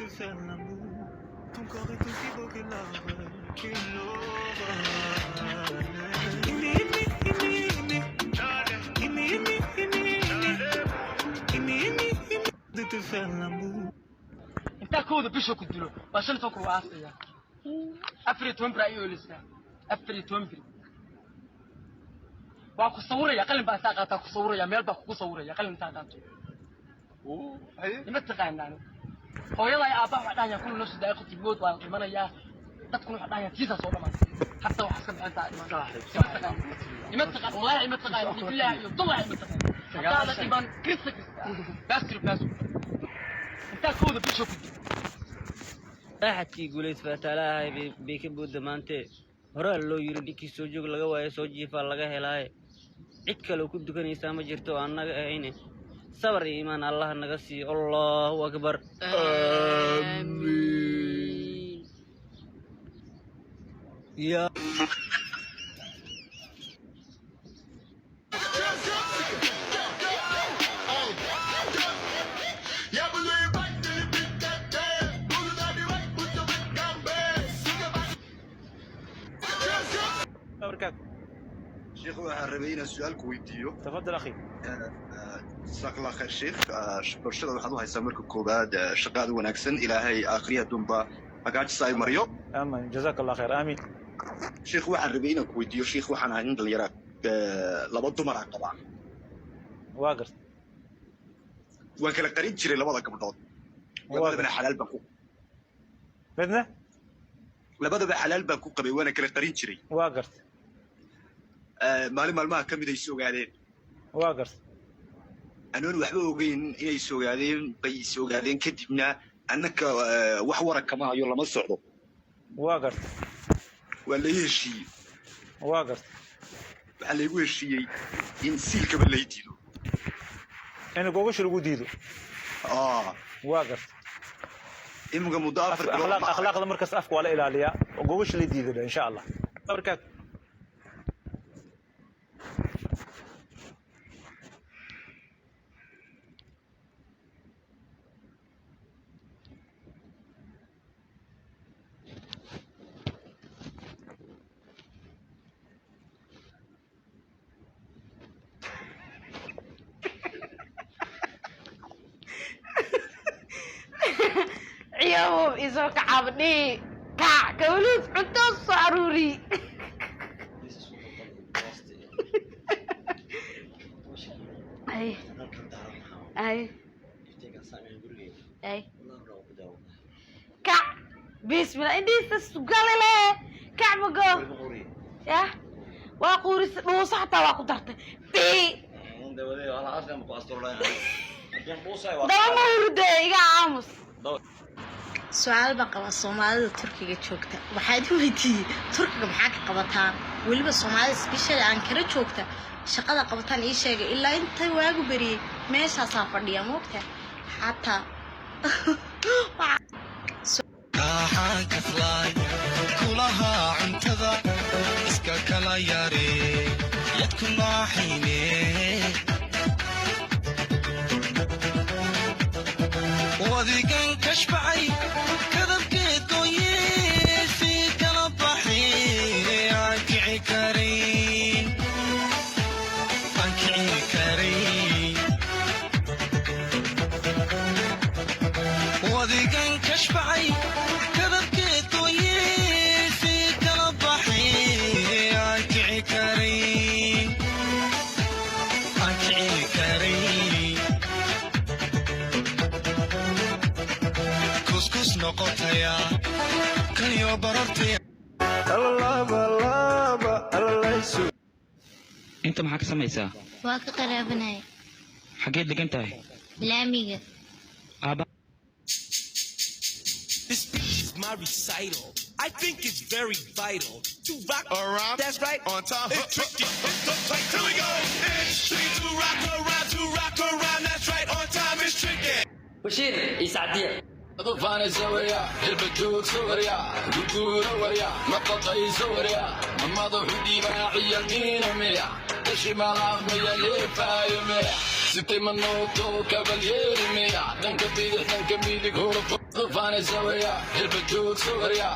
faire l'amour. Ton corps est aussi beau que l'or, que de te faire l'amour. انت كود بيشو كدلو باشن توكو واسيا افري تومبرا يولسا افري تومبري واكو صوريا قلن با ساقاتا كو صوريا ميل با كو صوريا قلن ساقاتو oo haye ما تقانا hooyada ay aabba waxdaan ku noo sidaa qotibgood waan qimanaya dadku waxdaan kiisa soo dhamaan hatta waxa ka bixinta ima taqaan wallahi ima taqaan billahi iyo wallahi ima taqaan hada tiban kisa bas انت كود بيشو كدلو axadkii guulaysfatalahay bay ka buudda maante horaa loo yiri dhinkii soo joog laga waayo soo jiifaa laga helaaye cid kale ku dukanaysaa ma jirto oo annaga ahayne sabar iyo iimaan allah naga siiyo allahu akbar amiin ya بركات sheekh waxaan rabay inaan su'aal ku weydiiyo تفضل اخي jazaak allah khayr sheekh bulshada waxaad u haysaa marka koowaad shaqaad wanaagsan ilaahay aakhiriya dunba hagaajisa ay mariyo امين جزاك الله خير امين sheekh waxaan rabay inaan ku weydiiyo sheekh waxaan ahay nin dhalinyara laba dumar aan qabaa واقر waan kala qarin jiray labada gabdhood labadaba xalaal baan ku بدنا labadaba xalaal baan ku qabay waana kala qarin jiray واقر maalin maalmaha ka mid ay soogaadeen واقر anoon waxba ogeyn inay soogaadeen bay soogaadeen kadibna annaka wax waran kama hayo lama socdo واقر waa la heshiiyey واقر waxaa laygu heshiiyey in siilkaba lay diido انا جوجش لو ديدو واقر iminka muddo afar bilood اخلاق المركز افك ولا الاليا جوجش اللي ديدو ان شاء الله بركات عيو إذا كعبني كولوس عطوا صاروري أي أي أي كع بسم الله إندي تسقال له كعب جو يا واقوري وصحته واقدرته بي ده ما يرد يا عامس su'aal baan qabaa Soomaalida Turkiga joogta waxaad u weydiiyay Turkiga maxaa ka qabataan waliba Soomaalida special aan kala joogta shaqada qabataan ii sheegay ilaa inta waagu bariyay meeshaas aan fadhiya moogta hatta Kahan ka fly kulaha cuntada iska kala yare yadku maaxine wadigan kashbay kadabkeed gooyee si kala baxay aan kici karin wadigan kashbay kadabkeed gooyee si kala baxay aan kici karin kuskus noqotaya kaliyo barartaya inta maxaa ka samaysaa waa ka qaraabanay xageed degan tahay laamiga aaba This is my recital. I think it's very vital to rock around. That's right. On time. It's tricky. It's so tight. Here we go. It's tricky to rock around. That's right. On time. It's tricky. بشير يسعديه طوفان سوريا البتوك سوريا دكتور وريا مقطعي سوريا اما ضحدي باعي المين ميا الشمال عميا لفاي ميا ستي منوتو كبالير ميا دنك بيدك دنك بيدك هو طوفان الزاوية البجوك سوريا